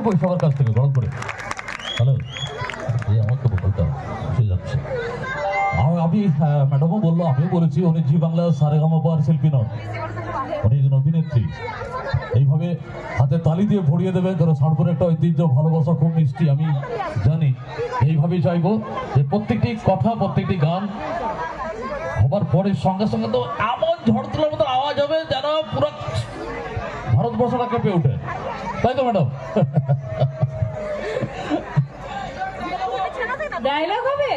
কই সবার কাছ থেকে গরম করে। হ্যালো, এই আমাকে বলতে বুঝে যাচ্ছে। আমি ম্যাডামও বললো, আমিও বলেছি উনি জি বাংলা সারেগামাপার শিল্পী নন, উনি একজন অভিনেত্রী। এইভাবে হাতে তালি দিয়ে ভরিয়ে দেবেন, কারণ সারপুর একটা ঐতিহ্য, ভালোবাসা খুব মিষ্টি আমি জানি। এইভাবেই চাইবো যে প্রত্যেকটি কথা, প্রত্যেকটি গান হবার পরে সঙ্গে সঙ্গে তো এমন ঝড় তোলার মতো আওয়াজ হবে যেন পুরো ভারতবর্ষটা কেঁপে ওঠে, তাই তো ম্যাডাম? ডায়লগ হবে?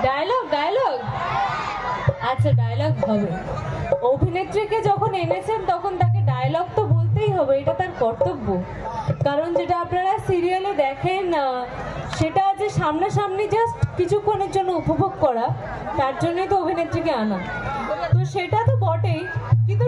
ডায়লগ ডায়লগ আচ্ছা, ডায়লগ হবে। অভিনেত্রীকে যখন এনেছেন তখন তাকে ডায়লগ তো বলতেই হবে, এটা তার কর্তব্য। কারণ যেটা আপনারা সিরিয়ালে দেখেন সেটা যে সামনাসামনি জাস্ট কিছুক্ষণের জন্য উপভোগ করা, তার জন্যই তো অভিনেত্রীকে আনা। তো সেটা তো বটেই, কিন্তু